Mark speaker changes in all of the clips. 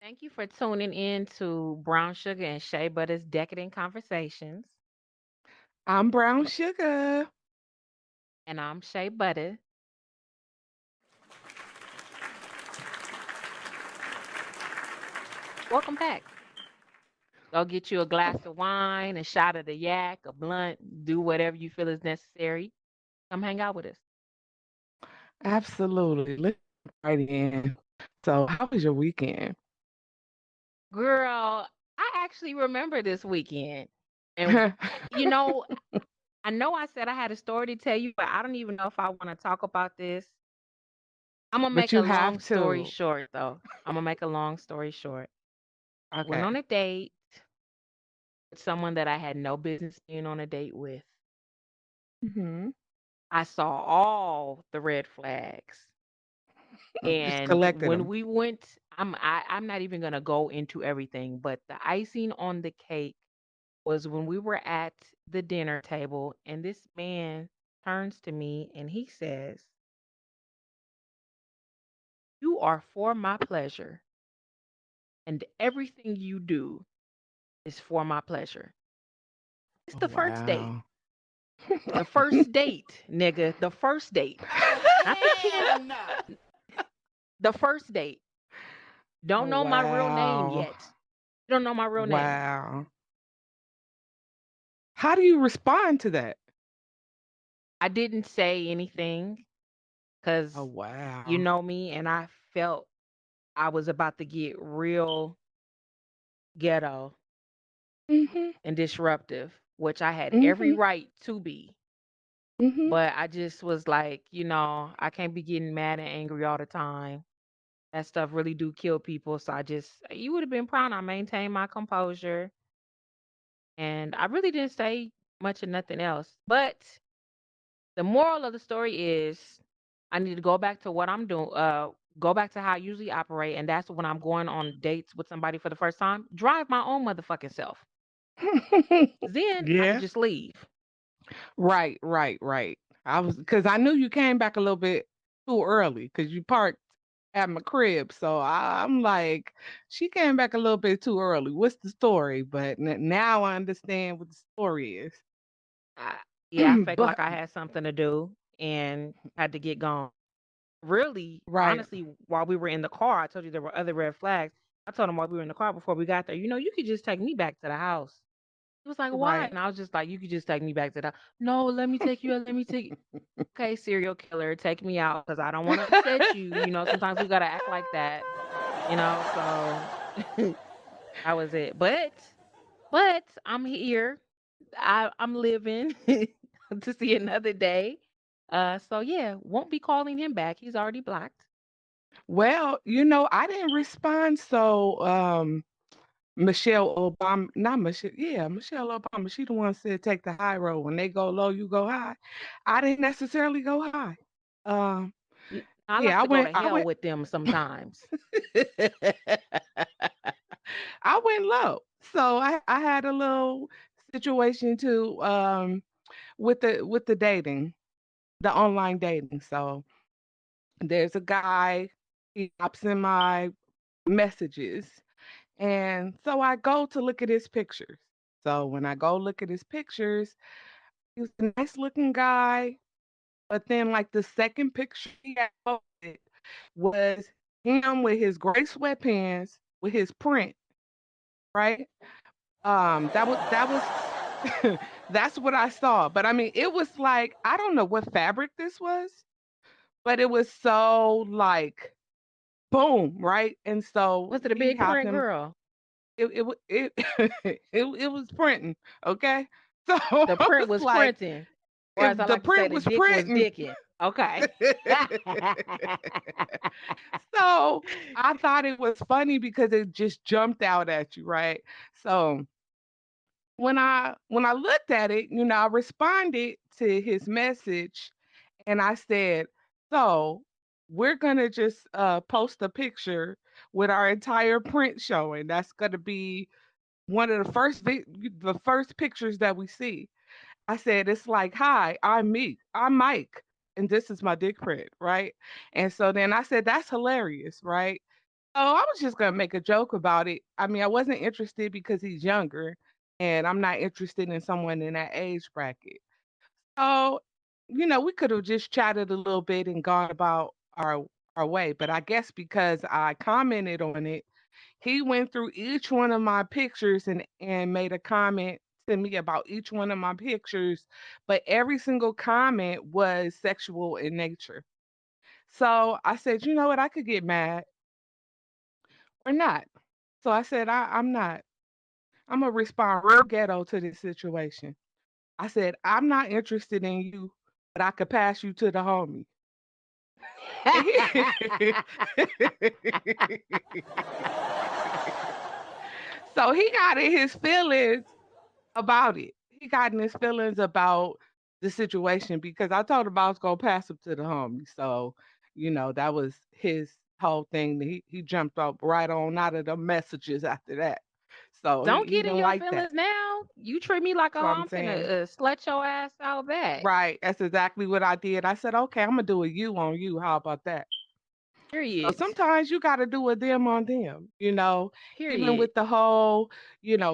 Speaker 1: Thank you for tuning in to Brown Sugar and Shea Butter's Decadent Conversations.
Speaker 2: I'm Brown Sugar.
Speaker 1: And I'm Shea Butter. Welcome back. Go get you a glass of wine, a shot of the yak, a blunt, do whatever you feel is necessary. Come hang out with us.
Speaker 2: Absolutely. Let's jump right in. So, how was your weekend?
Speaker 1: Girl, I actually remember this weekend. And, you know, I know I said I had a story to tell you, but I don't even know if I want to talk about this. I'm going to
Speaker 2: But
Speaker 1: make a
Speaker 2: you have
Speaker 1: long story
Speaker 2: to.
Speaker 1: short, though. I'm going to make a long story short. Went on
Speaker 2: Okay.
Speaker 1: a date with someone that I had no business being on a date with.
Speaker 2: Hmm.
Speaker 1: I saw all the red flags.
Speaker 2: Just
Speaker 1: And
Speaker 2: collected
Speaker 1: when
Speaker 2: them.
Speaker 1: we went, I'm not even gonna go into everything, but the icing on the cake was when we were at the dinner table and this man turns to me and he says, "You are for my pleasure, and everything you do is for my pleasure." It's
Speaker 2: Oh,
Speaker 1: the first date.
Speaker 2: wow.
Speaker 1: The first date, nigga. The first date.
Speaker 3: Oh,
Speaker 1: Not the 10th.
Speaker 3: hell no.
Speaker 1: The first date. Don't know my real name
Speaker 2: Wow.
Speaker 1: yet. You don't know my real name.
Speaker 2: Wow. How do you respond to that?
Speaker 1: I didn't say anything
Speaker 2: Oh,
Speaker 1: because you
Speaker 2: wow.
Speaker 1: know me, and I felt I was about to get real ghetto
Speaker 2: Hmm.
Speaker 1: and disruptive, which I had every
Speaker 2: Hmm.
Speaker 1: right to be.
Speaker 2: Hmm.
Speaker 1: But I just was like, I can't be getting mad and angry all the time. That stuff really do kill people. So you would have been proud I maintained my composure. And I really didn't say much of nothing else. But the moral of the story is I need to go back to what I'm doing, go back to how I usually operate, and that's when I'm going on dates with somebody for the first time, drive my own motherfucking self. Then I could
Speaker 2: Yeah.
Speaker 1: just leave.
Speaker 2: Right, right, right. Because I knew you came back a little bit too early because you parked at my crib. So I'm like, she came back a little bit too early. What's the story? But now I understand what the story is.
Speaker 1: I, yeah, I felt
Speaker 2: But
Speaker 1: like I had something to do and had to get gone. Really,
Speaker 2: right,
Speaker 1: honestly, while we were in the car, I told you there were other red flags. I told him while we were in the car before we got there, you could just take me back to the house. He was like, "Why?"
Speaker 2: right.
Speaker 1: And I was just like, "You could just take me back to the No, let me take you out, let me take Okay, serial killer, take me out because I don't want to upset you. Sometimes we gotta act like that, so that was it. But I'm here. I'm living to see another day. So yeah, won't be calling him back. He's already blocked.
Speaker 2: Well, I didn't respond. So Michelle Obama, not Michelle, yeah, Michelle Obama, she the one said take the high road. When they go low, you go high. I didn't necessarily go high. Um,
Speaker 1: I like
Speaker 2: yeah,
Speaker 1: to go to
Speaker 2: I
Speaker 1: hell
Speaker 2: went
Speaker 1: with them sometimes.
Speaker 2: I went low. So I had a little situation too with the dating, the online dating. So there's a guy, he pops in my messages. And so I go to look at his pictures. So when I go look at his pictures, he was a nice looking guy. But then like the second picture he had posted was him with his gray sweatpants with his print, right? That was that's what I saw. But I mean, it was like I don't know what fabric this was, but it was so like boom, right? And so
Speaker 1: Was it a
Speaker 2: he
Speaker 1: big
Speaker 2: hopped
Speaker 1: print
Speaker 2: in.
Speaker 1: girl?
Speaker 2: It was printing, okay? So
Speaker 1: The
Speaker 2: I
Speaker 1: print
Speaker 2: was
Speaker 1: was
Speaker 2: like,
Speaker 1: printing, or
Speaker 2: if
Speaker 1: as I
Speaker 2: the
Speaker 1: like to say,
Speaker 2: print
Speaker 1: the
Speaker 2: was
Speaker 1: dick was
Speaker 2: printing.
Speaker 1: dicking. Okay.
Speaker 2: So I thought it was funny because it just jumped out at you, right? So when I looked at it, I responded to his message and I said, "So we're gonna just post a picture with our entire print showing. That's gonna be one of the first pictures that we see." I said, "It's like, hi, I'm Mike, and this is my dick print, right?" And so then I said, "That's hilarious, right?" I was just gonna make a joke about it. I mean, I wasn't interested because he's younger, and I'm not interested in someone in that age bracket. So, we could have just chatted a little bit and gone about our way. But I guess because I commented on it, he went through each one of my pictures and made a comment to me about each one of my pictures, but every single comment was sexual in nature. So I said, you know what, I could get mad or not. So I said, I'm not. I'm gonna respond real ghetto to this situation. I said, I'm not interested in you, but I could pass you to the homie. And so he got in his feelings about it. He got in his feelings about the situation because I told him I was gonna pass him to the homie. So, that was his whole thing. He jumped up right on out of the messages after that. So
Speaker 1: Don't
Speaker 2: he
Speaker 1: get in
Speaker 2: didn't
Speaker 1: your
Speaker 2: like that.
Speaker 1: feelings now. You treat me like a
Speaker 2: That's what
Speaker 1: hoe,
Speaker 2: I'm
Speaker 1: I'm finna
Speaker 2: saying.
Speaker 1: slut your ass out back.
Speaker 2: Right. That's exactly what I did. I said, okay, I'm gonna do a you on you. How about that? So
Speaker 1: Period.
Speaker 2: sometimes you got to do a them on them, even
Speaker 1: Period.
Speaker 2: with the whole,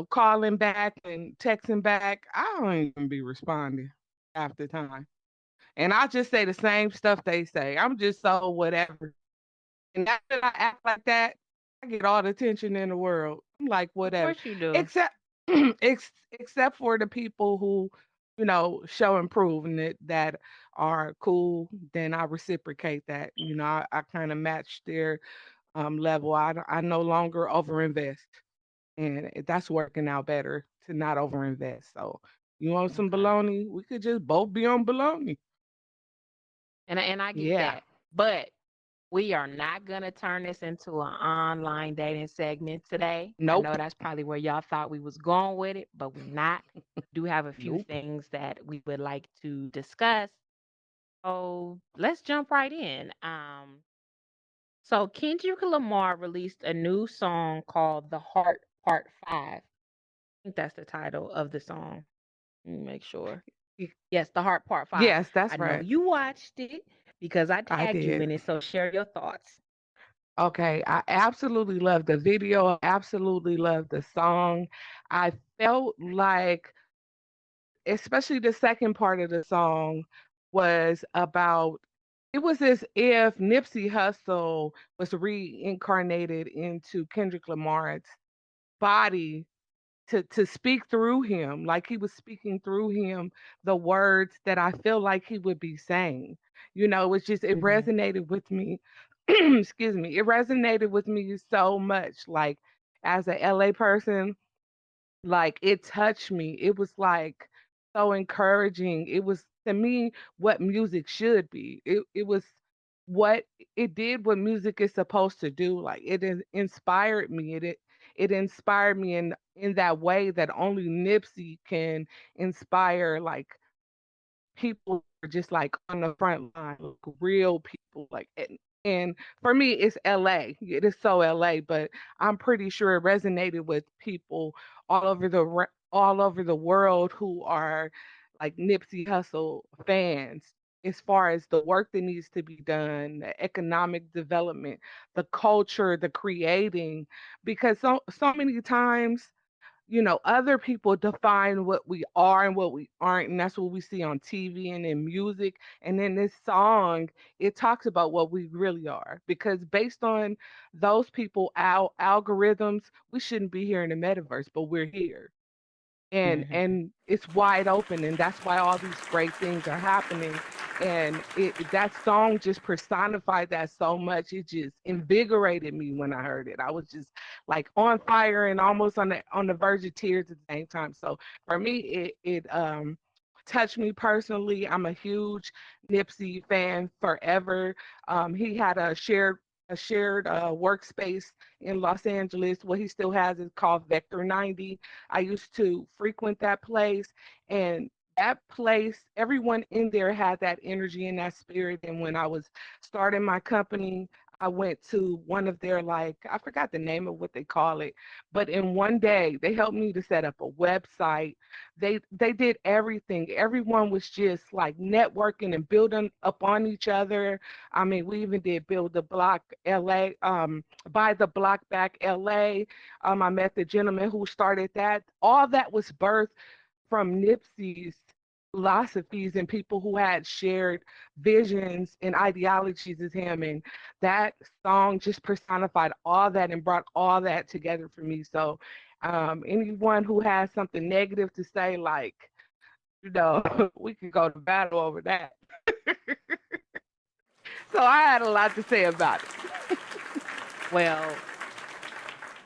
Speaker 2: calling back and texting back. I don't even be responding half the time. And I just say the same stuff they say. I'm just so whatever. And after I act like that, I get all the attention in the world. I'm like,
Speaker 1: Of
Speaker 2: whatever.
Speaker 1: course you do.
Speaker 2: Except except for the people who, show improvement that are cool, then I reciprocate that. I kind of match their level. I no longer overinvest. And that's working out better to not overinvest. So you want some
Speaker 1: Okay.
Speaker 2: baloney? We could just both be on baloney.
Speaker 1: And I get
Speaker 2: Yeah.
Speaker 1: that. But we are not going to turn this into an online dating segment today. I know
Speaker 2: Nope.
Speaker 1: that's probably where y'all thought we was going with it, but we not. Do have a few
Speaker 2: Nope.
Speaker 1: things that we would like to discuss. So let's jump right in. So Kendrick Lamar released a new song called "The Heart Part 5." I think that's the title of the song. Let me make sure. Yes, "The Heart Part 5."
Speaker 2: Yes, that's
Speaker 1: I know
Speaker 2: right.
Speaker 1: you watched it because I
Speaker 2: I
Speaker 1: tagged you
Speaker 2: did.
Speaker 1: in it. So share your thoughts.
Speaker 2: Okay, I absolutely love the video. I absolutely love the song. I felt like, especially the second part of the song, was about. It was as if Nipsey Hussle was reincarnated into Kendrick Lamar's body to speak through him, like he was speaking through him the words that I feel like he would be saying. It
Speaker 1: Mhm.
Speaker 2: resonated with me. Excuse me. It resonated with me so much. Like as a LA person, like it touched me. It was like so encouraging. It was to me what music should be. It was what it did what music is supposed to do. Like inspired me. It inspired me in that way that only Nipsey can inspire, like people are just like on the front line, like real people. Like and for me, it's LA. It is so LA, but I'm pretty sure it resonated with people all over the world who are like Nipsey Hussle fans. As far as the work that needs to be done, the economic development, the culture, the creating, because so many times other people define what we are and what we aren't, and that's what we see on TV and in music. And in this song, it talks about what we really are. Because based on those people, algorithms, we shouldn't be here in the metaverse, but we're here
Speaker 1: Mhm.
Speaker 2: and it's wide open, and that's why all these great things are happening. And that song just personified that so much. It just invigorated me when I heard it. I was just like on fire and almost on the verge of tears at the same time. So for me, it touched me personally. I'm a huge Nipsey fan forever. He had a shared workspace in Los Angeles. What he still has is called Vector 90. I used to frequent that place, and that place, everyone in there had that energy and that spirit. And when I was starting my company, I went to one of their, like, I forgot the name of what they call it, but in one day they helped me to set up a website. They did everything. Everyone was just like networking and building up on each other. I mean, we even did Build the Block LA, Buy the Block Back LA. I met the gentleman who started that. All that was birthed from Nipsey's philosophies and people who had shared visions and ideologies as him. And that song just personified all that and brought all that together for me. So, anyone who has something negative to say, like, we could go to battle over that. So I had a lot to say about it.
Speaker 1: Well,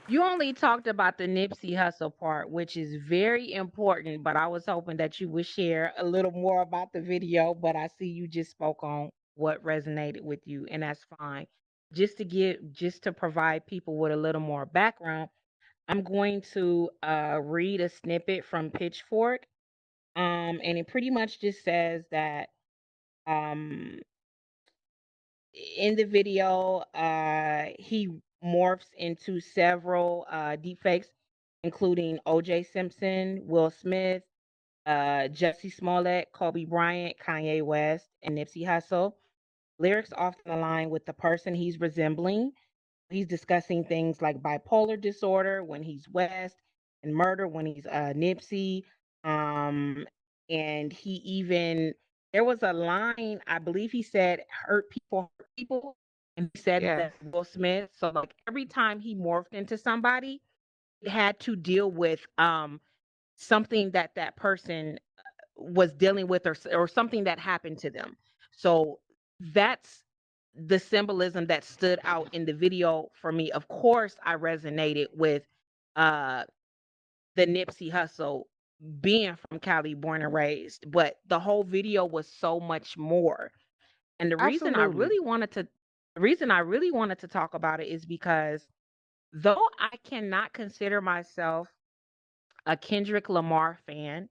Speaker 1: you only talked about the Nipsey Hussle part, which is very important, but I was hoping that you would share a little more about the video, but I see you just spoke on what resonated with you, and that's fine. Just to provide people with a little more background, I'm going to read a snippet from Pitchfork. And it pretty much just says that um in the video, he morphs into several deepfakes, including OJ Simpson, Will Smith, Jussie Smollett, Kobe Bryant, Kanye West, and Nipsey Hussle. Lyrics often align with the person he's resembling. He's discussing things like bipolar disorder when he's West, and murder when he's Nipsey. Um, and he even there was a line, I believe he said, hurt people," and he said
Speaker 2: Yes.
Speaker 1: that Will Smith. So like every time he morphed into somebody, it had to deal with something that that person was dealing with, or something that happened to them. So that's the symbolism that stood out in the video for me. Of course, I resonated with uh the Nipsey Hussle being from Cali, born and raised, but the whole video was so much more. And
Speaker 2: Absolutely.
Speaker 1: the reason I really wanted to talk about it is because though I cannot consider myself a Kendrick Lamar fan,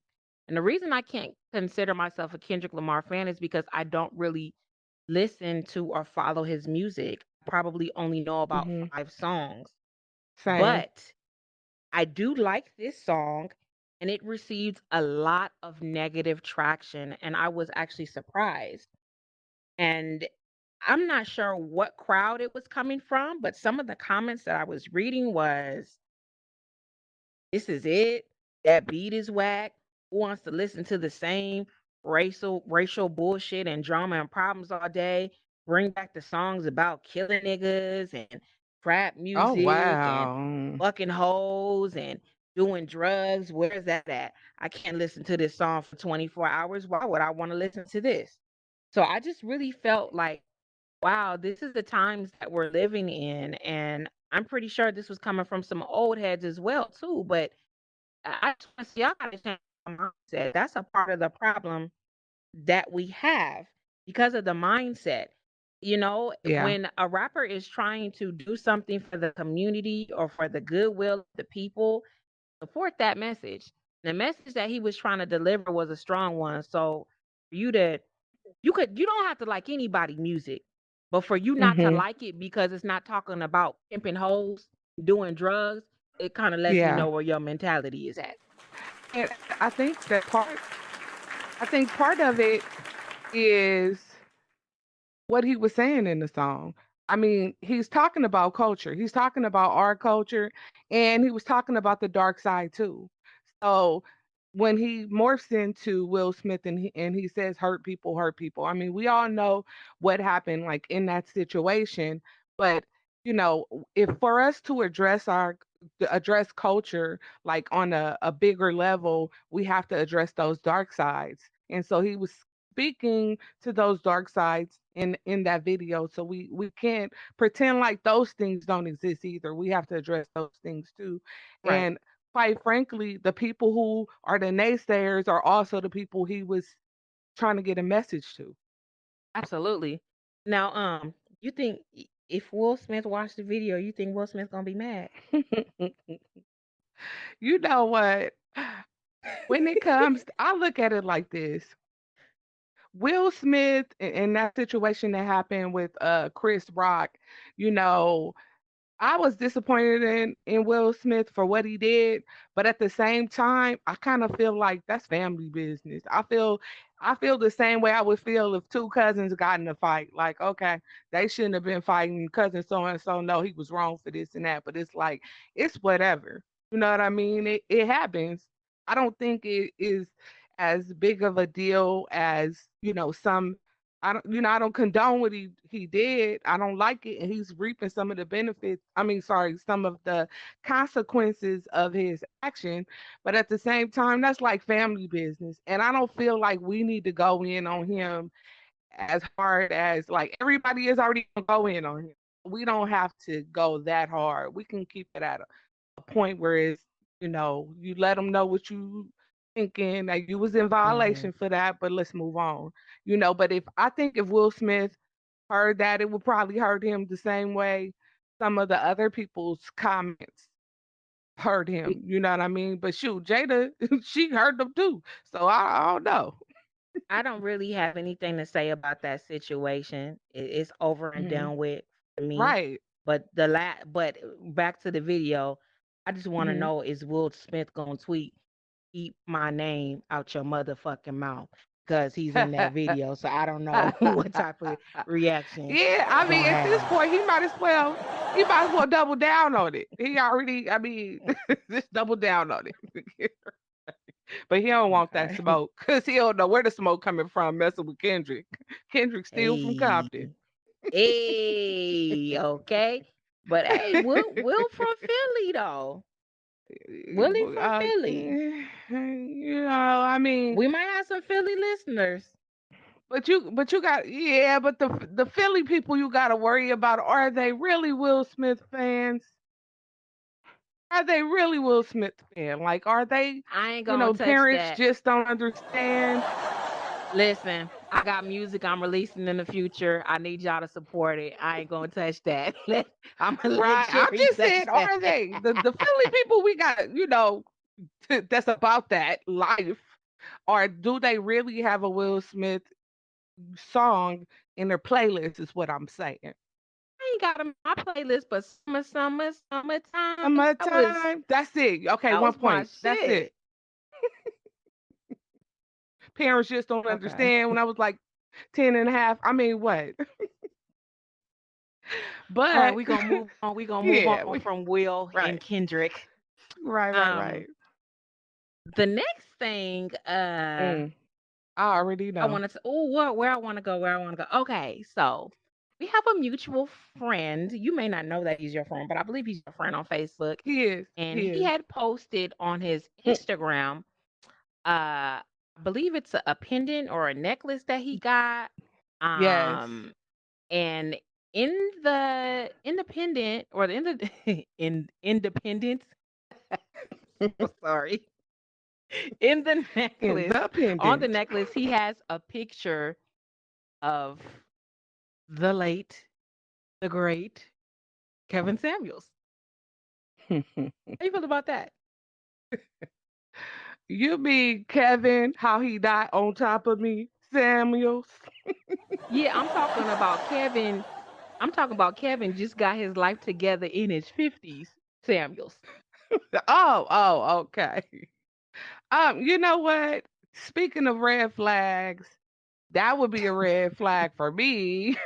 Speaker 1: and the reason I can't consider myself a Kendrick Lamar fan is because I don't really listen to or follow his music. Probably only know about
Speaker 2: Hmm.
Speaker 1: 5 songs.
Speaker 2: Same.
Speaker 1: But I do like this song, and it received a lot of negative traction, and I was actually surprised. And I'm not sure what crowd it was coming from, but some of the comments that I was reading was, "This is it. That beat is whack. Who wants to listen to the same racial bullshit and drama and problems all day? Bring back the songs about killing niggas and trap
Speaker 2: Oh,
Speaker 1: music and
Speaker 2: wow.
Speaker 1: fucking hoes and doing drugs. Where's that at? I can't listen to this song for 24 hours. Why would I want to listen to this?" So I just really felt like, wow, this is the times that we're living in. And I'm pretty sure this was coming from some old heads as well, too. But I just want to see, y'all gotta change your mindset. That's a part of the problem that we have because of the mindset.
Speaker 2: Yeah.
Speaker 1: When a rapper is trying to do something for the community or for the goodwill of the people, support that message. The message that he was trying to deliver was a strong one. So for you don't have to like anybody music, but for you not to
Speaker 2: Hmm.
Speaker 1: like it because it's not talking about pimping hoes, doing drugs, it kind of lets me
Speaker 2: Yeah.
Speaker 1: know where your mentality is at.
Speaker 2: And I think part of it is what he was saying in the song. I mean, he's talking about culture. He's talking about our culture, and he was talking about the dark side too. So when he morphs into Will Smith and he says hurt people. I mean, we all know what happened like in that situation, but if for us to address culture like on a bigger level, we have to address those dark sides. And so he was speaking to those dark sides in that video. So we can't pretend like those things don't exist either. We have to address those things too.
Speaker 1: Right.
Speaker 2: And quite frankly, the people who are the naysayers are also the people he was trying to get a message to.
Speaker 1: Absolutely. Now, you think if Will Smith watched the video, you think Will Smith gonna be mad?
Speaker 2: You know what? When it comes, I look at it like this. Will Smith in that situation that happened with Chris Rock, you know, I was disappointed in Will Smith for what he did, but at the same time, I kind of feel like that's family business. I feel the same way I would feel if two cousins got in a fight. Like, okay, they shouldn't have been fighting cousin so and so. No, he was wrong for this and that. But it's like it's whatever. You know what I mean? It happens. I don't think it is as big of a deal as, some. I don't condone what he did. I don't like it, and he's reaping some of the benefits. I mean, sorry, some of the consequences of his action. But at the same time, that's like family business, and I don't feel like we need to go in on him as hard as like everybody is already gonna go in on him. We don't have to go that hard. We can keep it at a point where it's, you let them know what you thinking, that you was in
Speaker 1: Mhm.
Speaker 2: violation for that, but let's move on. But if Will Smith heard that, it would probably hurt him the same way some of the other people's comments hurt him. You know what I mean? But shoot, Jada, she hurt them too. So I don't know.
Speaker 1: I don't really have anything to say about that situation. It's over and
Speaker 2: Mhm.
Speaker 1: done with for me.
Speaker 2: Right.
Speaker 1: But back to the video, I just want to
Speaker 2: Hmm.
Speaker 1: know, is Will Smith gonna tweet "Keep my name out your motherfucking mouth" because he's in that video. So I don't know what type of reaction
Speaker 2: Yeah, I
Speaker 1: he
Speaker 2: mean,
Speaker 1: gonna
Speaker 2: at this
Speaker 1: have.
Speaker 2: point, he might as well double down on it. He already, I mean, just double down on it. But he don't want that
Speaker 1: Okay.
Speaker 2: smoke because he don't know where the smoke coming from messing with Kendrick. Kendrick steal from
Speaker 1: Hey,
Speaker 2: Compton.
Speaker 1: hey, okay. But hey, Will from Philly though. Willie from Philly.
Speaker 2: I mean,
Speaker 1: We might have some Philly listeners.
Speaker 2: but you got, yeah, but the Philly people you got to worry about, are they really Will Smith fans? Are they really Will Smith fan? Like, are they,
Speaker 1: I ain't gonna touch
Speaker 2: parents
Speaker 1: that.
Speaker 2: just don't understand?
Speaker 1: Listen, I got music I'm releasing in the future. I need y'all to support it. I ain't gonna touch that. I'm gonna let
Speaker 2: Right. I'm
Speaker 1: Jerry
Speaker 2: just
Speaker 1: touch
Speaker 2: saying,
Speaker 1: that.
Speaker 2: are they the Philly people we got, that's about that life, or do they really have a Will Smith song in their playlist? Is what I'm saying.
Speaker 1: I ain't got 'em on my playlist, but summertime.
Speaker 2: Summertime. That's it. Okay,
Speaker 1: That
Speaker 2: one
Speaker 1: was my
Speaker 2: point. That's it.
Speaker 1: shit.
Speaker 2: Parents just don't
Speaker 1: Okay.
Speaker 2: understand. When I was like 10 and a half, I mean, what?
Speaker 1: All right,
Speaker 2: But
Speaker 1: we gonna move on. We gonna move
Speaker 2: yeah,
Speaker 1: on from Will and
Speaker 2: right,
Speaker 1: Kendrick.
Speaker 2: right, right,
Speaker 1: Um,
Speaker 2: right.
Speaker 1: the next thing,
Speaker 2: Mm, I already
Speaker 1: I
Speaker 2: know.
Speaker 1: wanted to. Oh, where I want to go? Where I want to go? Okay, so we have a mutual friend. You may not know that he's your friend, but I believe he's your friend on Facebook.
Speaker 2: He is.
Speaker 1: And
Speaker 2: He
Speaker 1: he
Speaker 2: is.
Speaker 1: had posted on his Instagram, I believe it's a pendant or a necklace that he got.
Speaker 2: Yes.
Speaker 1: Um, and in the independent or the in independence, so sorry. In the necklace, on the
Speaker 2: Independent.
Speaker 1: necklace, he has a picture of the late, the great Kevin Samuels. How you feel about that?
Speaker 2: You mean Kevin, how he died on top of me, Samuels?
Speaker 1: Yeah, I'm talking about Kevin just got his life together in his 50s, Samuels.
Speaker 2: Oh, okay. You know what? Speaking of red flags, that would be a red flag for me.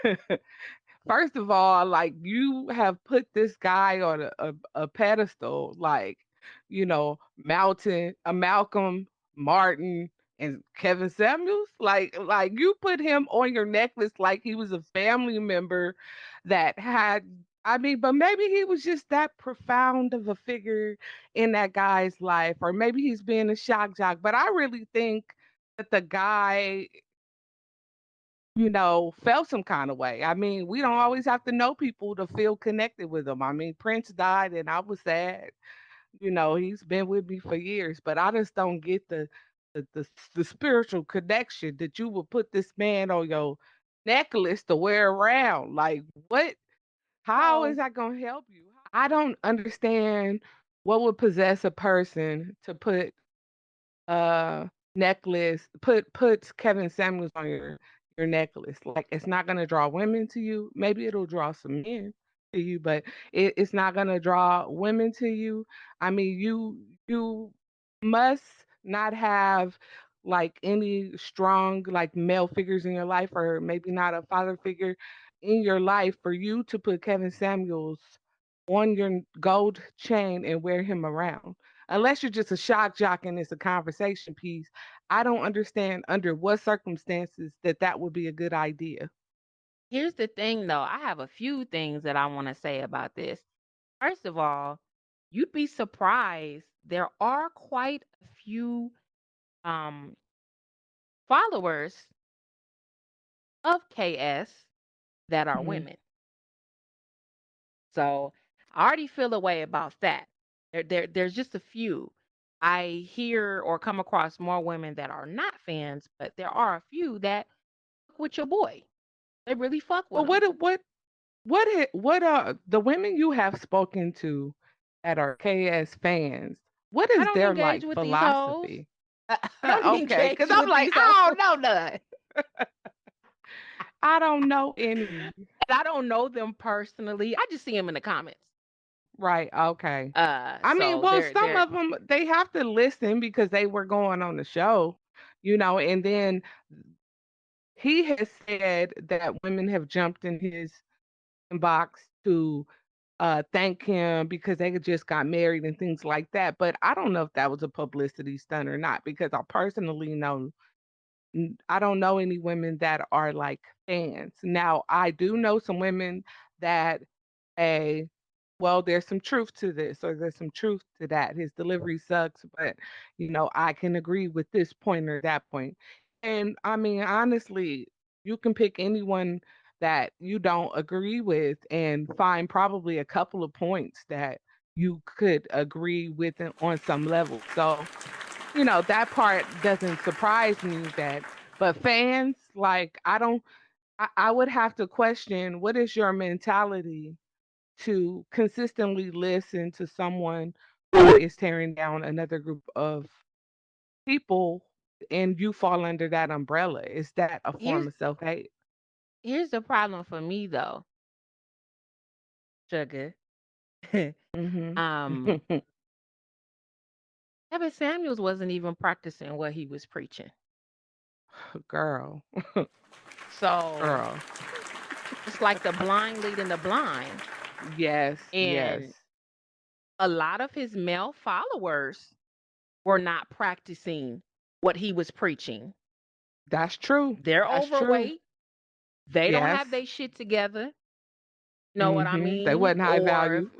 Speaker 2: First of all, like, you have put this guy on a pedestal, like, Malcolm, Martin, and Kevin Samuels. Like you put him on your necklace like he was a family member that had. I mean, but maybe he was just that profound of a figure in that guy's life, or maybe he's being a shock jock. But I really think that the guy, felt some kind of way. I mean, we don't always have to know people to feel connected with them. I mean, Prince died and I was sad. He's been with me for years, but I just don't get the spiritual connection that you would put this man on your necklace to wear around. Like, what? How is
Speaker 1: So
Speaker 2: that going to help you? I don't understand what would possess a person to put necklace, put Kevin Samuels on your necklace. Like, it's not gonna draw women to you. Maybe it'll draw some men to you, but it's not gonna draw women to you. I mean, you must not have like any strong like male figures in your life, or maybe not a father figure in your life for you to put Kevin Samuels on your gold chain and wear him around. Unless you're just a shock jock and it's a conversation piece, I don't understand under what circumstances that would be a good idea.
Speaker 1: Here's the thing though, I have a few things that I want to say about this. First of all, you'd be surprised. There are quite a few um, followers of KS that are
Speaker 2: Mhm,
Speaker 1: women. So I already feel a way about that. There's just a few. I hear or come across more women that are not fans, but there are a few that fuck with your boy. They really fuck with
Speaker 2: but
Speaker 1: him.
Speaker 2: what the women you have spoken to that are KS fans, what
Speaker 1: I
Speaker 2: is
Speaker 1: don't
Speaker 2: their,
Speaker 1: engage
Speaker 2: like,
Speaker 1: with these hoes.
Speaker 2: philosophy?
Speaker 1: I don't
Speaker 2: Okay, because 'cause
Speaker 1: engage
Speaker 2: I'm
Speaker 1: with
Speaker 2: like,
Speaker 1: these hoes.
Speaker 2: I don't know none. I don't know any.
Speaker 1: And I don't know them personally. I just see them in the comments.
Speaker 2: Right, okay. I mean,
Speaker 1: So
Speaker 2: well, some
Speaker 1: they're
Speaker 2: of them they have to listen because they were going on the show, and then he has said that women have jumped in his inbox to thank him because they had just got married and things like that. But I don't know if that was a publicity stunt or not because I personally know I don't know any women that are like fans. Now, I do know some women that say, well, there's some truth to this or there's some truth to that. His delivery sucks, but I can agree with this point or that point. And I mean, honestly, you can pick anyone that you don't agree with and find probably a couple of points that you could agree with on some level. So, that part doesn't surprise me but fans, like, I would have to question what is your mentality to consistently listen to someone who is tearing down another group of people and you fall under that umbrella. Is that a form
Speaker 1: here's
Speaker 2: of self-hate?
Speaker 1: here's the problem for me though, sugar.
Speaker 2: Mhm.
Speaker 1: um, Kevin Samuels wasn't even practicing what he was preaching.
Speaker 2: Girl.
Speaker 1: So
Speaker 2: Girl.
Speaker 1: it's like the blind leading the blind.
Speaker 2: Yes,
Speaker 1: And
Speaker 2: yes.
Speaker 1: a lot of his male followers were not practicing what he was preaching.
Speaker 2: That's true.
Speaker 1: They're
Speaker 2: That's true.
Speaker 1: overweight. They don't
Speaker 2: Yes.
Speaker 1: have their shit together. Know what I
Speaker 2: Mhm. They
Speaker 1: mean?
Speaker 2: wasn't high
Speaker 1: Or
Speaker 2: value.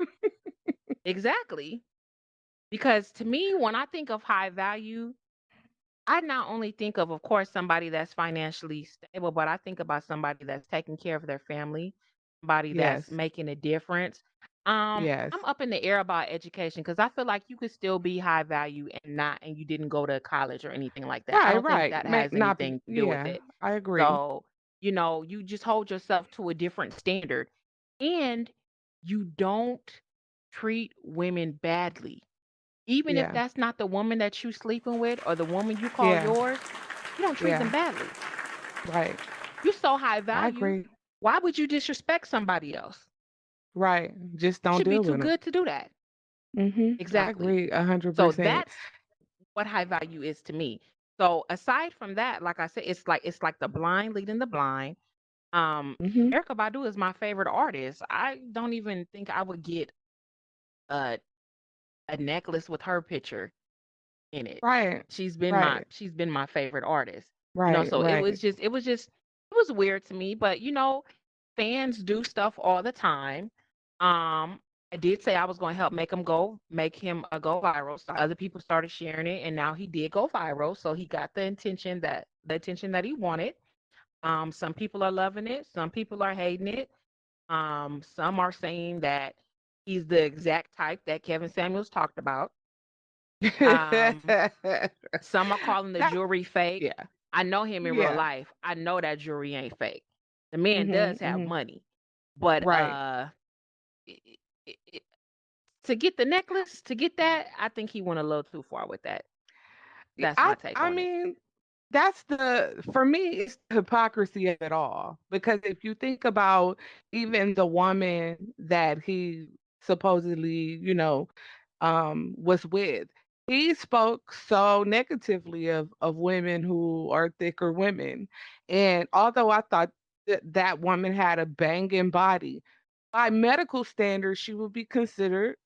Speaker 1: exactly. Because to me, when I think of high value, I not only think of course, somebody that's financially stable, but I think about somebody that's taking care of their family, somebody that's
Speaker 2: Yes.
Speaker 1: making a difference.
Speaker 2: Yes.
Speaker 1: I'm up in the air about education because I feel like you could still be high value and you didn't go to college or anything like that. I
Speaker 2: Right,
Speaker 1: don't think
Speaker 2: right.
Speaker 1: that
Speaker 2: May
Speaker 1: has
Speaker 2: not be
Speaker 1: anything to do with
Speaker 2: yeah,
Speaker 1: it.
Speaker 2: I agree.
Speaker 1: So, you just hold yourself to a different standard and you don't treat women badly. Even if
Speaker 2: Yeah.
Speaker 1: that's not the woman that you sleeping with or the woman you call
Speaker 2: Yeah.
Speaker 1: yours, you don't treat them
Speaker 2: Yeah.
Speaker 1: badly.
Speaker 2: Right.
Speaker 1: You so high
Speaker 2: I
Speaker 1: value.
Speaker 2: agree.
Speaker 1: Why would you disrespect somebody else?
Speaker 2: Right. Just
Speaker 1: You
Speaker 2: don't
Speaker 1: should be
Speaker 2: deal
Speaker 1: too
Speaker 2: with them.
Speaker 1: good to do that.
Speaker 2: I
Speaker 1: Exactly.
Speaker 2: agree
Speaker 1: So
Speaker 2: 100%.
Speaker 1: that's what high value is to me. So aside from that, like I said, it's like the blind leading the blind.
Speaker 2: Mhm.
Speaker 1: Erica Badu is my favorite artist. I don't even think I would get a a necklace with her picture in it.
Speaker 2: Right. Right.
Speaker 1: She's been my favorite artist.
Speaker 2: Right,
Speaker 1: So
Speaker 2: right.
Speaker 1: it was weird to me, but fans do stuff all the time. I did say I was going to help make him go viral. So other people started sharing it, and now he did go viral. So he got the attention that he wanted. Some people are loving it, some people are hating it. Some are saying that he's the exact type that Kevin Samuels talked about. Um, some are calling the
Speaker 2: That
Speaker 1: jewelry fake.
Speaker 2: yeah.
Speaker 1: I know him in real
Speaker 2: Yeah.
Speaker 1: life. I know that jewelry ain't fake. The man
Speaker 2: Mhm,
Speaker 1: does have
Speaker 2: mhm.
Speaker 1: money, but
Speaker 2: Right.
Speaker 1: i- i- to get the necklace, to get that, I think he went a little too far with that. That's
Speaker 2: I
Speaker 1: my take
Speaker 2: I
Speaker 1: on it.
Speaker 2: mean, that's the for me, it's the hypocrisy of it all. Because if you think about even the woman that he supposedly, was with, he spoke so negatively of women who are thicker women. And although I thought that woman had a banging body, by medical standards, she would be considered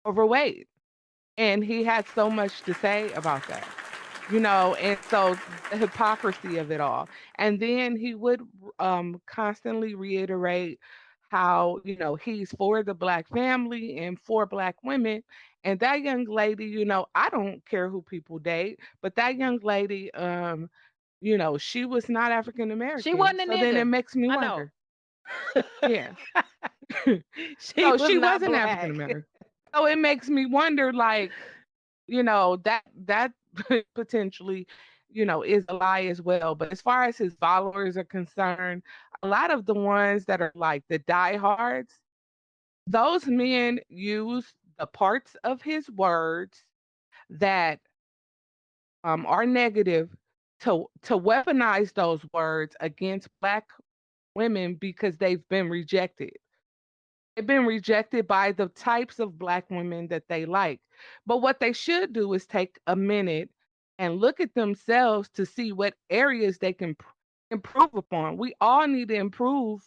Speaker 2: overweight. And he had so much to say about that, and so the hypocrisy of it all. And then he would constantly reiterate how, he's for the black family and for black women. And that young lady, I don't care who people date, but that young lady, she was not African
Speaker 1: She
Speaker 2: American.
Speaker 1: wasn't a
Speaker 2: So then it
Speaker 1: nigga.
Speaker 2: makes me
Speaker 1: I know.
Speaker 2: wonder. Yeah.
Speaker 1: She
Speaker 2: So
Speaker 1: was
Speaker 2: she
Speaker 1: not
Speaker 2: wasn't African
Speaker 1: black.
Speaker 2: American. So it makes me wonder, like, that potentially, is a lie as well. But as far as his followers are concerned, a lot of the ones that are like the diehards, those men use the parts of his words that are negative to weaponize those words against black women because they've been rejected. They've been rejected by the types of black women that they like. But what they should do is take a minute and look at themselves to see what areas they can improve upon. We all need to improve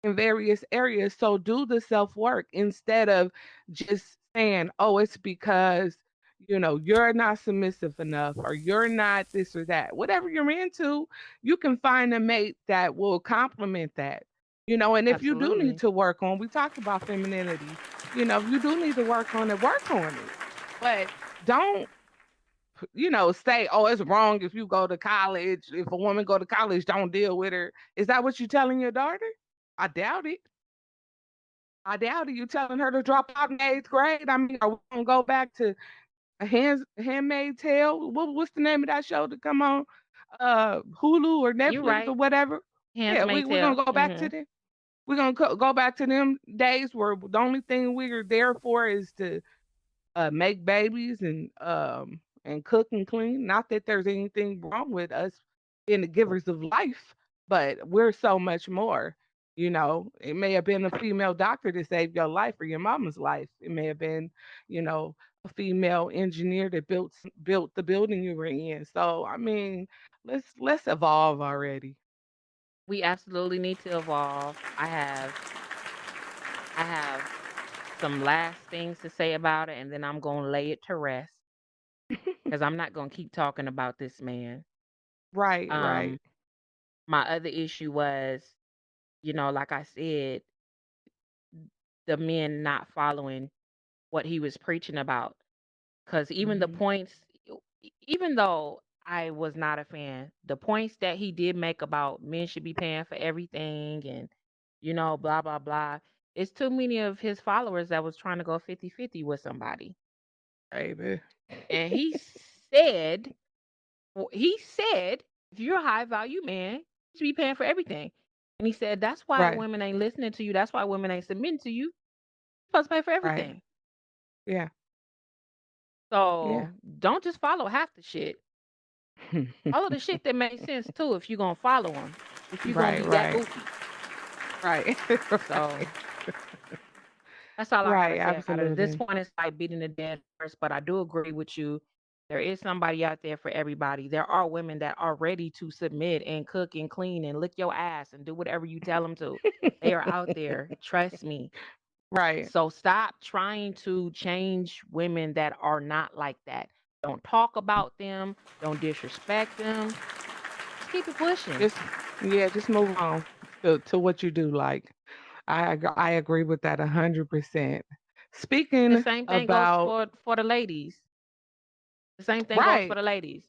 Speaker 2: in various areas. So do the self work instead of just saying, oh, it's because, you're not submissive enough or you're not this or that. Whatever you're into, you can find a mate that will complement that. And if you do need
Speaker 1: Absolutely.
Speaker 2: to work on, we talked about femininity, if you do need to work on it. But don't, say, oh, it's wrong if you go to college. If a woman go to college, don't deal with her. Is that what you're telling your daughter? I doubt it. I doubt it. You telling her to drop out in eighth grade? I mean, are we gonna go back to a Handmaid's Tale? What's the name of that show to come on? Hulu or
Speaker 1: You
Speaker 2: Netflix or
Speaker 1: right.
Speaker 2: whatever.
Speaker 1: Hands
Speaker 2: Yeah,
Speaker 1: may
Speaker 2: we're gonna
Speaker 1: tell.
Speaker 2: go back to them. We're gonna go back to them days where the only thing we are there for is to make babies and cook and clean. Not that there's anything wrong with us being the givers of life, but we're so much more. It may have been a female doctor to save your life or your mama's life. It may have been, a female engineer that built the building you were in. So I mean, let's evolve already.
Speaker 1: We absolutely need to evolve. I have some last things to say about it, and then I'm gonna lay it to rest because I'm not gonna keep talking about this man.
Speaker 2: Right, right.
Speaker 1: Um, my other issue was, like I said, the men not following what he was preaching about. Because even the
Speaker 2: Hmm.
Speaker 1: points, even though I was not a fan, the points that he did make about men should be paying for everything and, blah, blah, blah. It's too many of his followers that was trying to go 50-50 with somebody.
Speaker 2: Baby.
Speaker 1: And he said, if you're a high value man, you should be paying for everything. And he said, that's why
Speaker 2: Right,
Speaker 1: women ain't listening to you. That's why women ain't submitting to you. You're supposed to pay for
Speaker 2: right.
Speaker 1: everything.
Speaker 2: Yeah, yeah.
Speaker 1: So don't just follow half the shit. Follow the shit that makes sense too if you're gonna follow them. If you're gonna
Speaker 2: Right,
Speaker 1: be that
Speaker 2: right,
Speaker 1: goofy.
Speaker 2: right,
Speaker 1: So
Speaker 2: right,
Speaker 1: that's all I gotta
Speaker 2: right,
Speaker 1: say about it. At this
Speaker 2: absolutely.
Speaker 1: point, it's like beating a dead horse, but I do agree with you. There is somebody out there for everybody. There are women that are ready to submit and cook and clean and lick your ass and do whatever you tell them to. They are out there. Trust me.
Speaker 2: Right.
Speaker 1: So stop trying to change women that are not like that. Don't talk about them. Don't disrespect them. Just keep it pushing.
Speaker 2: Just yeah, just move on to what you do like. I agree with that 100%.
Speaker 1: The
Speaker 2: Speaking
Speaker 1: same thing goes
Speaker 2: about
Speaker 1: for the ladies. The same thing goes for
Speaker 2: right.
Speaker 1: the ladies.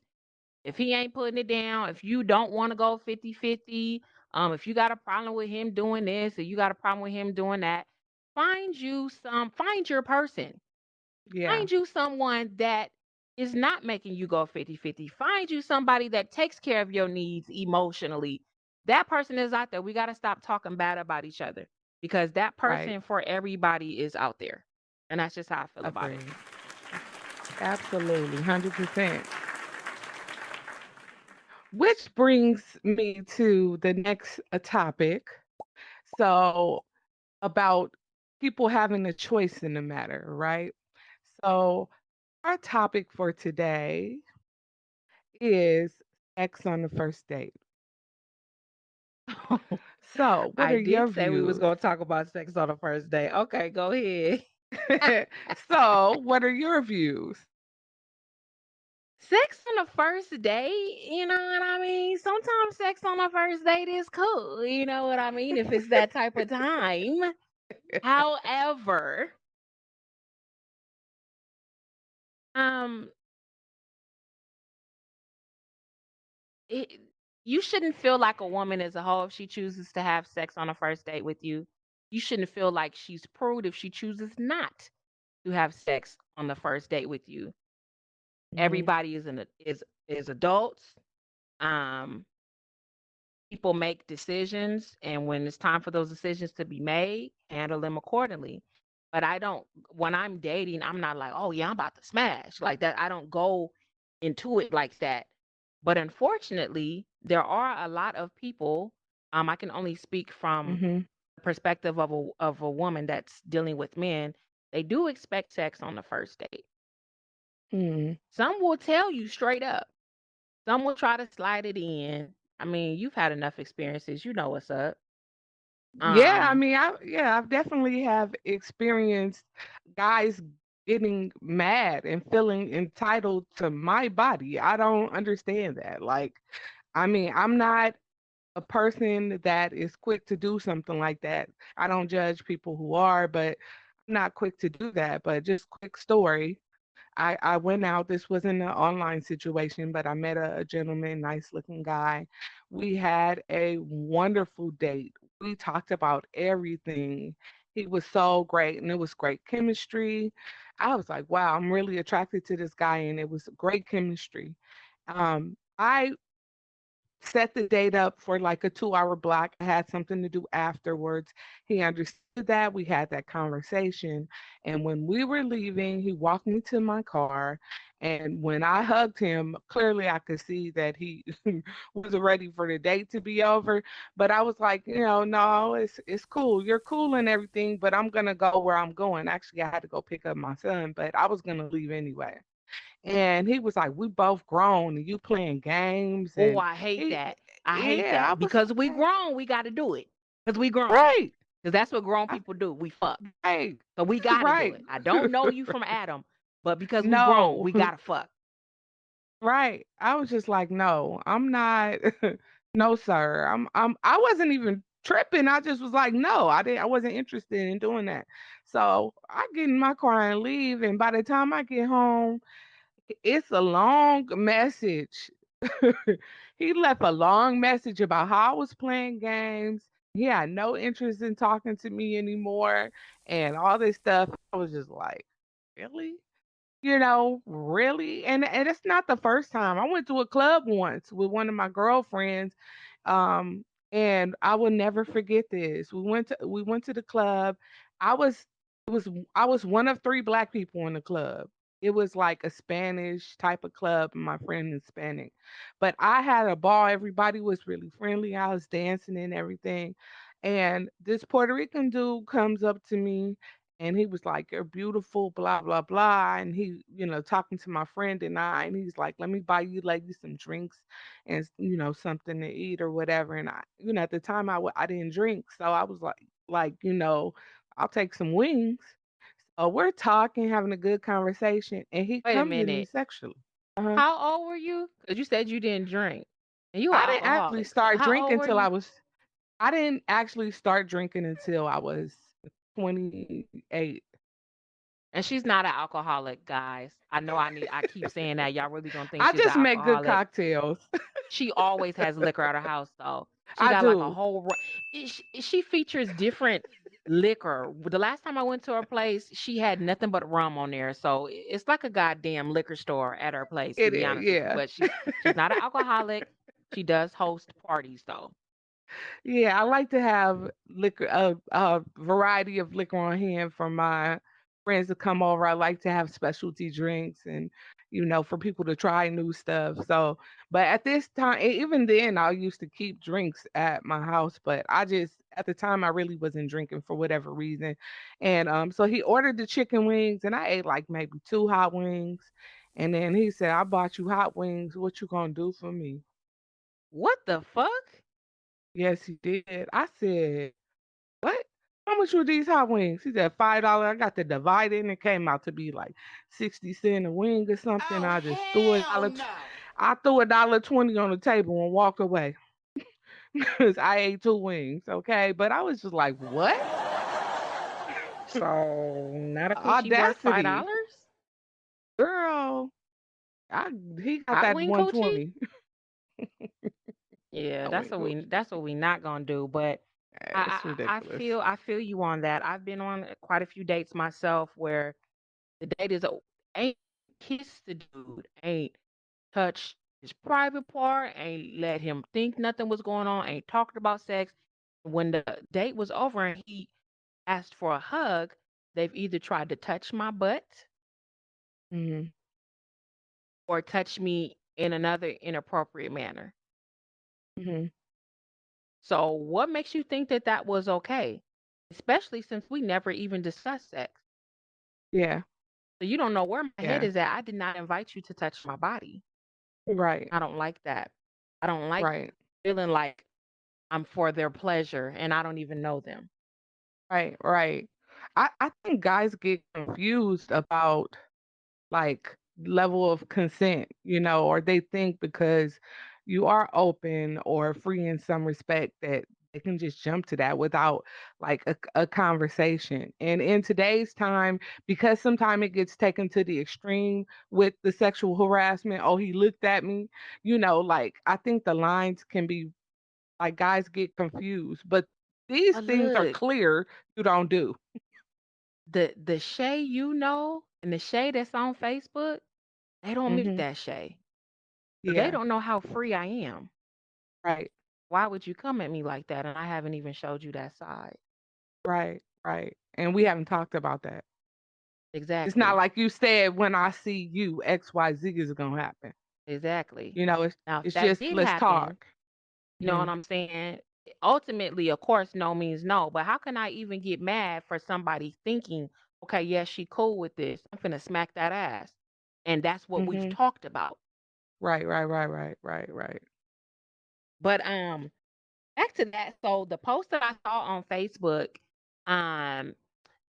Speaker 1: If he ain't putting it down, if you don't want to go 50-50, if you got a problem with him doing this or you got a problem with him doing that, find your person.
Speaker 2: Yeah,
Speaker 1: Find you someone that is not making you go 50-50. Find you somebody that takes care of your needs emotionally. That person is out there. We got to stop talking bad about each other because that
Speaker 2: right.
Speaker 1: person for everybody is out there. And that's just how I feel about it.
Speaker 2: Agreed. Absolutely, 100%. which brings me to the next topic. So, about people having a choice in the matter, right? So, our topic for today is sex on the first date. So, what
Speaker 1: I
Speaker 2: are your
Speaker 1: did say we was
Speaker 2: views?
Speaker 1: gonna talk about sex on the first date. Okay, go ahead.
Speaker 2: So, what are your views?
Speaker 1: Sex on the first date, you know what I mean? Sometimes sex on the first date is cool, you know what I mean? If it's that type of time. However, um, it, you shouldn't feel like a woman as a whole if she chooses to have sex on a first date with you. You shouldn't feel like she's prude if she chooses not to have sex on the first date with you.
Speaker 2: Mhm,
Speaker 1: Everybody is adults. Um, People make decisions, and when it's time for those decisions to be made, handle them accordingly. But I don't, when I'm dating, I'm not like, oh yeah, I'm about to smash like that. I don't go into it like that. But unfortunately, there are a lot of people. I can only speak from
Speaker 2: mhm,
Speaker 1: the perspective of a woman that's dealing with men. They do expect sex on the first date.
Speaker 2: mhm.
Speaker 1: Some will tell you straight up. Some will try to slide it in. I mean, you've had enough experiences. You know what's up.
Speaker 2: Yeah, I
Speaker 1: Um,
Speaker 2: mean, I've definitely have experienced guys getting mad and feeling entitled to my body. I don't understand that. Like, I mean, I'm not a person that is quick to do something like that. I don't judge people who are, but I'm not quick to do that. But just quick story. I went out. This wasn't an online situation, but I met a gentleman, nice looking guy. We had a wonderful date. We talked about everything. He was so great, and it was great chemistry. I was like, wow, I'm really attracted to this guy, and it was great chemistry. I set the date up for like a 2 hour block. I had something to do afterwards. He understood that. We had that conversation. And when we were leaving, he walked me to my car. And when I hugged him, clearly I could see that he was ready for the date to be over. But I was like, no, it's cool. You're cool and everything, but I'm gonna go where I'm going. Actually, I had to go pick up my son, but I was gonna leave anyway. And he was like, "We both grown and you playing games."
Speaker 1: oh,
Speaker 2: And
Speaker 1: I hate
Speaker 2: he
Speaker 1: that. I hate
Speaker 2: yeah, I
Speaker 1: that
Speaker 2: was
Speaker 1: because we
Speaker 2: like,
Speaker 1: grown, we got to do it because we grown.
Speaker 2: right,
Speaker 1: Because that's what grown
Speaker 2: I,
Speaker 1: people do. We fuck.
Speaker 2: right,
Speaker 1: So we got to do
Speaker 2: right.
Speaker 1: it. I don't know you from Adam, but because we grown,
Speaker 2: No,
Speaker 1: we got to fuck.
Speaker 2: right. I was just like, no, I'm not. No, sir. I wasn't even tripping. I just was like, no, I wasn't interested in doing that. So I get in my car and leave. And by the time I get home, it's a long message. He left a long message about how I was playing games. He had no interest in talking to me anymore and all this stuff. I was just like, really? Really? And it's not the first time. I went to a club once with one of my girlfriends, um, and I will never forget this. We went to the club. I was it was I was one of three black people in the club. It was like a Spanish type of club, and my friend is Hispanic. But I had a ball. Everybody was really friendly. I was dancing and everything. And this Puerto Rican dude comes up to me and he was like, "You're beautiful, blah, blah, blah." And he, talking to my friend and I, and he's like, "Let me buy you ladies some drinks and, something to eat or whatever." And at the time I didn't drink. So I was like, I'll take some wings. So we're talking, having a good conversation, and he
Speaker 1: Wait a
Speaker 2: comes at me
Speaker 1: minute.
Speaker 2: sexually. Uh-huh.
Speaker 1: How old were you? Because you said you didn't drink and you were
Speaker 2: I didn't actually
Speaker 1: alcoholic. So
Speaker 2: start
Speaker 1: how old
Speaker 2: drinking
Speaker 1: were
Speaker 2: till
Speaker 1: you?
Speaker 2: I didn't actually start drinking until I was 28.
Speaker 1: And she's not an alcoholic, guys. I keep saying that. Y'all really gonna think
Speaker 2: I
Speaker 1: she's an
Speaker 2: just make good
Speaker 1: alcoholic.
Speaker 2: cocktails.
Speaker 1: She always has liquor at her house, though. She
Speaker 2: I
Speaker 1: got like a
Speaker 2: do.
Speaker 1: whole. She features different liquor. The last time I went to her place, she had nothing but rum on there. So it's like a goddamn liquor store at her place, to
Speaker 2: It
Speaker 1: be
Speaker 2: is,
Speaker 1: honest with you.
Speaker 2: yeah.
Speaker 1: But she's not an alcoholic. She does host parties, though.
Speaker 2: Yeah, I like to have liquor, a variety of liquor on hand for my friends to come over, I like to have specialty drinks and, for people to try new stuff. So, but at this time, even then, I used to keep drinks at my house, but at the time, I really wasn't drinking for whatever reason. And so he ordered the chicken wings, and I ate like maybe two hot wings. And then he said, I bought you hot wings. What you gonna do for me?
Speaker 1: What the fuck?
Speaker 2: Yes, he did. I said, what? How much were these hot wings? He said $5. I got to divide it and it came out to be like 60 cents a wing or something.
Speaker 3: Oh,
Speaker 2: I just threw it.
Speaker 3: hell no.
Speaker 2: I threw $1.20 on the table and walked away because I ate two wings. Okay, but I was just like, what?
Speaker 1: So not a coochie worth five
Speaker 2: Audacity,
Speaker 1: dollars?
Speaker 2: girl. I He got
Speaker 1: Hot
Speaker 2: that
Speaker 1: wing coochie?
Speaker 2: 120.
Speaker 1: Yeah,
Speaker 2: I went Gucci.
Speaker 1: that's what we not gonna do. But
Speaker 2: It's ridiculous.
Speaker 1: I feel you on that. I've been on quite a few dates myself where the date is ain't kissed the dude, ain't touched his private part, ain't let him think nothing was going on, ain't talked about sex. When the date was over and he asked for a hug, they've either tried to touch my butt
Speaker 2: Mhm.
Speaker 1: or touch me in another inappropriate manner.
Speaker 2: Mhm.
Speaker 1: So, what makes you think that that was okay? Especially since we never even discussed sex.
Speaker 2: Yeah.
Speaker 1: So, you don't know where my head
Speaker 2: Yeah.
Speaker 1: is at. I did not invite you to touch my body.
Speaker 2: Right.
Speaker 1: I don't like that. I don't like
Speaker 2: Right.
Speaker 1: feeling like I'm for their pleasure and I don't even know them.
Speaker 2: Right. Right. I think guys get confused about like level of consent, or they think because you are open or free in some respect that they can just jump to that without like a conversation. And in today's time, because sometimes it gets taken to the extreme with the sexual harassment, oh, he looked at me, like I think the lines can be like guys get confused, but these
Speaker 1: But
Speaker 2: things are
Speaker 1: look,
Speaker 2: clear you don't do.
Speaker 1: the Shay you know and the Shay that's on Facebook, they don't meet
Speaker 2: Mhm.
Speaker 1: that Shay. So they
Speaker 2: Yeah.
Speaker 1: don't know how free I am.
Speaker 2: Right.
Speaker 1: Why would you come at me like that? And I haven't even showed you that side.
Speaker 2: Right, right, and we haven't talked about that. It's not
Speaker 1: Exactly.
Speaker 2: like you said, "When I see you, XYZ is gonna happen."
Speaker 1: Exactly.
Speaker 2: You know, it's
Speaker 1: Now, if
Speaker 2: it's
Speaker 1: that
Speaker 2: just,
Speaker 1: did
Speaker 2: "Let's
Speaker 1: happen,
Speaker 2: talk."
Speaker 1: you know what
Speaker 2: Mhm,
Speaker 1: I'm saying? Ultimately, of course, no means no. But how can I even get mad for somebody thinking, okay, yeah, she cool with this. I'm finna smack that ass. And that's what we've
Speaker 2: mhm.
Speaker 1: talked about.
Speaker 2: Right, right, right, right, right, right.
Speaker 1: But back to that. So the post that I saw on Facebook, um,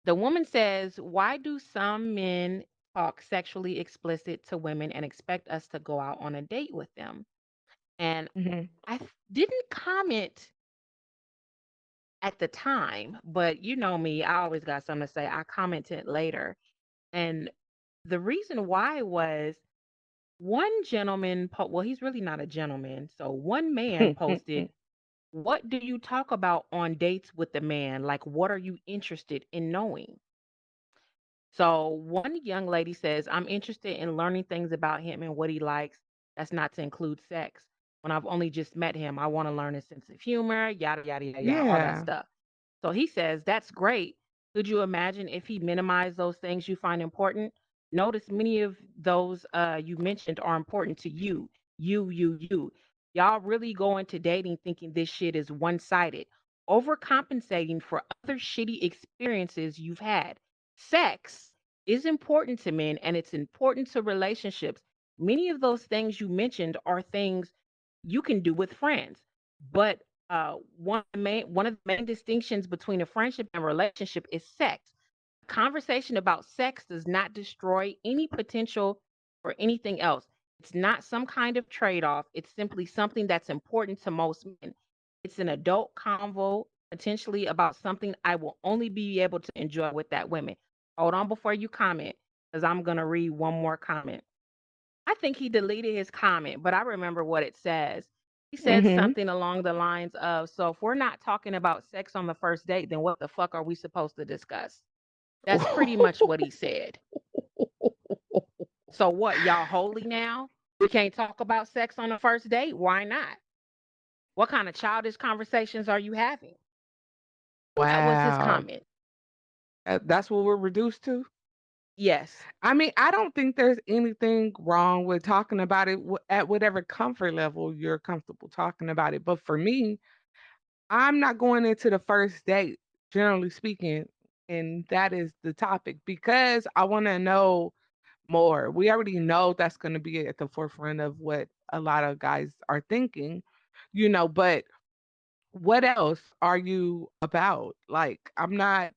Speaker 1: the woman says, why do some men talk sexually explicit to women and expect us to go out on a date with them? And
Speaker 2: Mhm,
Speaker 1: didn't comment at the time, but you know me, I always got something to say. I commented later. And the reason why was one gentleman, well, he's really not a gentleman. So one man posted, what do you talk about on dates with the man? Like, what are you interested in knowing? So one young lady says, I'm interested in learning things about him and what he likes. That's not to include sex. When I've only just met him, I want to learn his sense of humor, yada, yada, yada, yada, all that
Speaker 2: Yeah.
Speaker 1: stuff. So he says, that's great. Could you imagine if he minimized those things you find important? Notice many of those you mentioned are important to you. You. Y'all really go into dating thinking this shit is one sided, overcompensating for other shitty experiences you've had. Sex is important to men and it's important to relationships. Many of those things you mentioned are things you can do with friends. But one of the main distinctions between a friendship and relationship is sex. Conversation about sex does not destroy any potential for anything else. It's not some kind of trade-off. It's simply something that's important to most men. It's an adult convo, potentially about something I will only be able to enjoy with that woman. Hold on before you comment, because I'm gonna read one more comment. I think he deleted his comment, but I remember what it says. He said
Speaker 2: Mhm.
Speaker 1: something along the lines of, so if we're not talking about sex on the first date, then what the fuck are we supposed to discuss? That's pretty much what he said. So what, y'all holy now? We can't talk about sex on the first date? Why not? What kind of childish conversations are you having? That was his
Speaker 2: Wow.
Speaker 1: comment.
Speaker 2: That's what we're reduced to?
Speaker 1: Yes.
Speaker 2: I mean, I don't think there's anything wrong with talking about it at whatever comfort level you're comfortable talking about it. But for me, I'm not going into the first date, generally speaking, and that is the topic because I want to know more. We already know that's going to be at the forefront of what a lot of guys are thinking, but what else are you about? Like, I'm not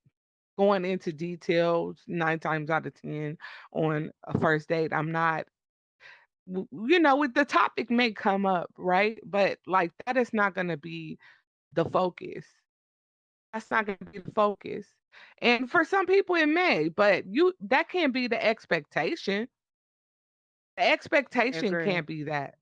Speaker 2: going into details 9 times out of 10 on a first date. I'm not, with the topic may come up, right? But like, that is not going to be the focus. That's not going to be the focus. And for some people, it may, but that can't be the expectation. The
Speaker 1: I
Speaker 2: expectation
Speaker 1: agree.
Speaker 2: can't be that.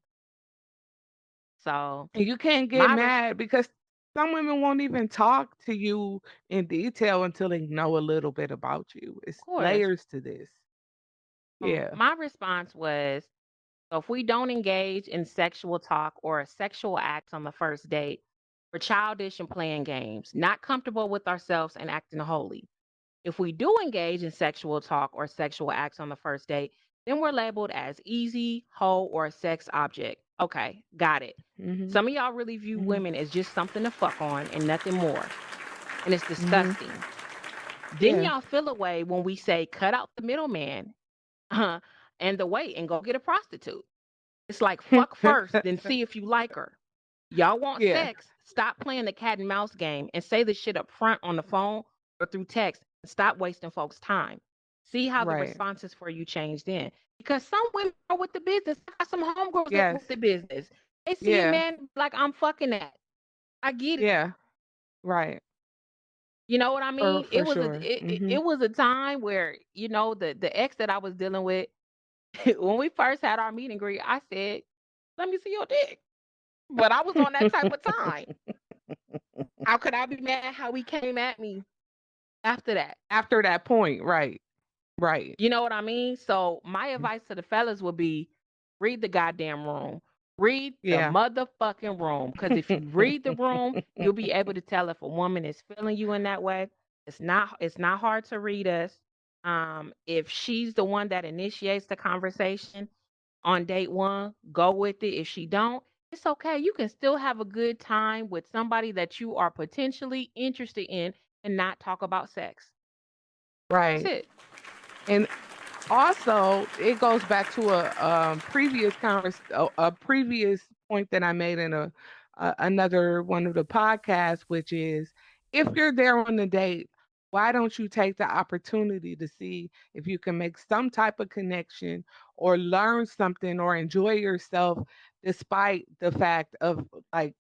Speaker 1: So
Speaker 2: And you can't get
Speaker 1: my
Speaker 2: mad because some women won't even talk to you in detail until they know a little bit about you.
Speaker 1: of
Speaker 2: It's
Speaker 1: course,
Speaker 2: layers to this. Yeah.
Speaker 1: my response was, so if we don't engage in sexual talk or sexual acts on the first date, we're childish and playing games, not comfortable with ourselves and acting holy. If we do engage in sexual talk or sexual acts on the first date, then we're labeled as easy, hoe, or a sex object. Okay, got it.
Speaker 2: Mhm.
Speaker 1: Some of y'all really view
Speaker 2: Mhm.
Speaker 1: women as just something to fuck on and nothing more. And it's
Speaker 2: Mhm.
Speaker 1: disgusting. Then
Speaker 2: Yeah.
Speaker 1: y'all feel away when we say cut out the middleman and the wait and go get a prostitute. It's like fuck first, then see if you like her. Y'all want
Speaker 2: Yeah.
Speaker 1: sex? Stop playing the cat and mouse game and say the shit up front on the phone or through text and stop wasting folks' time. See how the
Speaker 2: Right.
Speaker 1: responses for you changed in. Because some women are with the business. I got some homegirls that
Speaker 2: Yes.
Speaker 1: with the business. They see a
Speaker 2: Yeah.
Speaker 1: man like I'm fucking that. I get it.
Speaker 2: Yeah. Right.
Speaker 1: You know what I
Speaker 2: For
Speaker 1: mean?
Speaker 2: for sure.
Speaker 1: It
Speaker 2: Mhm.
Speaker 1: was a time where, the ex that I was dealing with, when we first had our meet and greet, I said, let me see your dick. But I was on that type of time. How could I be mad how he came at me after that?
Speaker 2: After that point, right. Right.
Speaker 1: You know what I mean? So my advice to the fellas would be read the goddamn room. Read the
Speaker 2: Yeah.
Speaker 1: motherfucking room. Because if you read the room, you'll be able to tell if a woman is feeling you in that way. It's not hard to read us. If she's the one that initiates the conversation on date one, go with it. If she don't, it's okay. You can still have a good time with somebody that you are potentially interested in and not talk about sex. That's
Speaker 2: Right.
Speaker 1: it.
Speaker 2: And also, it goes back to a previous point that I made in another one of the podcasts, which is if you're there on the date, why don't you take the opportunity to see if you can make some type of connection or learn something or enjoy yourself despite the fact of, like,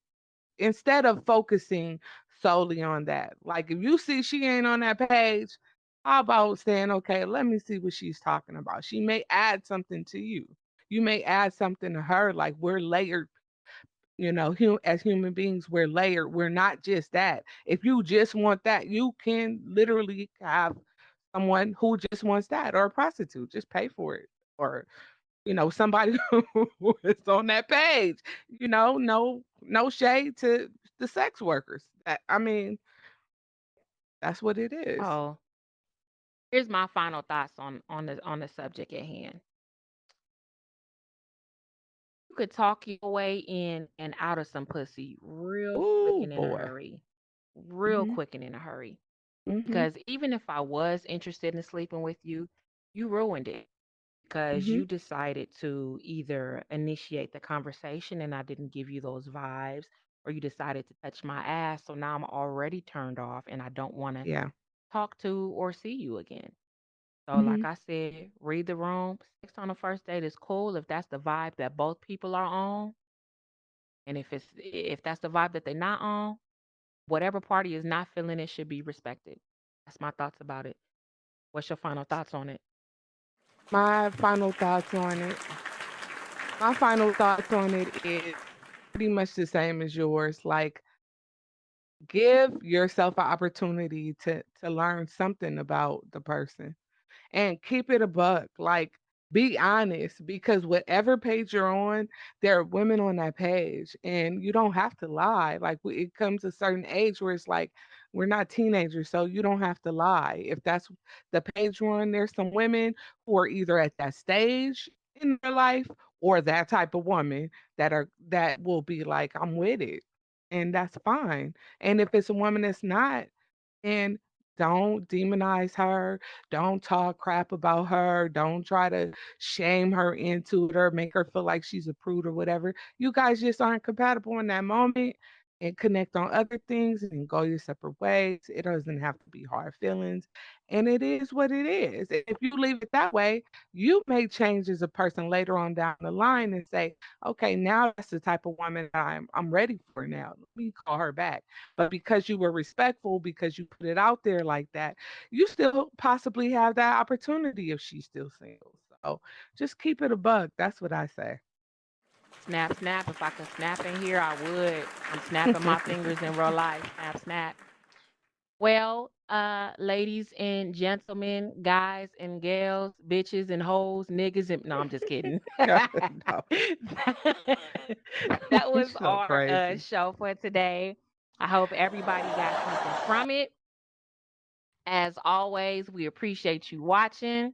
Speaker 2: instead of focusing solely on that. Like, if you see she ain't on that page, how about saying, okay, let me see what she's talking about. She may add something to you. You may add something to her. Like, we're layered, as human beings, we're layered. We're not just that. If you just want that, you can literally have someone who just wants that, or a prostitute. Just pay for it. Or somebody who is on that page. No shade to the sex workers. I mean, that's what it is.
Speaker 1: Oh, here's my final thoughts on the subject at hand. You could talk your way in and out of some pussy real quick
Speaker 2: Oh
Speaker 1: and in a
Speaker 2: boy.
Speaker 1: hurry. Real
Speaker 2: Mhm.
Speaker 1: quick and in a hurry.
Speaker 2: Mhm.
Speaker 1: Because even if I was interested in sleeping with you, you ruined it because
Speaker 2: Mhm.
Speaker 1: you decided to either initiate the conversation and I didn't give you those vibes, or you decided to touch my ass. So now I'm already turned off and I don't want to
Speaker 2: Yeah.
Speaker 1: talk to or see you again. So, like
Speaker 2: Mhm.
Speaker 1: I said, read the room. Sex on the first date is cool if that's the vibe that both people are on. And if that's the vibe that they're not on, whatever party is not feeling it should be respected. That's my thoughts about it. What's your final thoughts on it?
Speaker 2: My final thoughts on it. My final thoughts on it is pretty much the same as yours. Like, give yourself an opportunity to learn something about the person and keep it a buck. Like, be honest, because whatever page you're on, there are women on that page, and you don't have to lie. Like, it comes a certain age where it's like, We're not teenagers, so you don't have to lie. If that's the page one, there's some women who are either at that stage in their life or that type of woman that will be like, I'm with it. And that's fine. And if it's a woman that's not, and don't demonize her. Don't talk crap about her. Don't try to shame her into it or make her feel like she's a prude or whatever. You guys just aren't compatible in that moment and connect on other things and go your separate ways. It doesn't have to be hard feelings. And it is what it is. If you leave it that way, you may change as a person later on down the line and say, okay, now that's the type of woman that I'm ready for now. Let me call her back. But because you were respectful, because you put it out there like that, you still possibly have that opportunity if she's still single. So just keep it a bug. That's what I say.
Speaker 1: Snap, snap. If I could snap in here, I would. I'm snapping my fingers in real life. Snap, snap. Well, ladies and gentlemen, guys and gals, bitches and hoes, niggas and no, I'm just kidding.
Speaker 2: No,
Speaker 1: That
Speaker 2: you're
Speaker 1: was
Speaker 2: so
Speaker 1: our
Speaker 2: crazy.
Speaker 1: show for today. I hope everybody got something from it. As always, we appreciate you watching.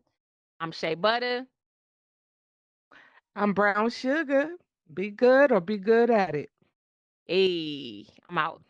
Speaker 1: I'm Shay Butter.
Speaker 2: I'm brown sugar. Be good or be good at it.
Speaker 1: Hey, I'm out.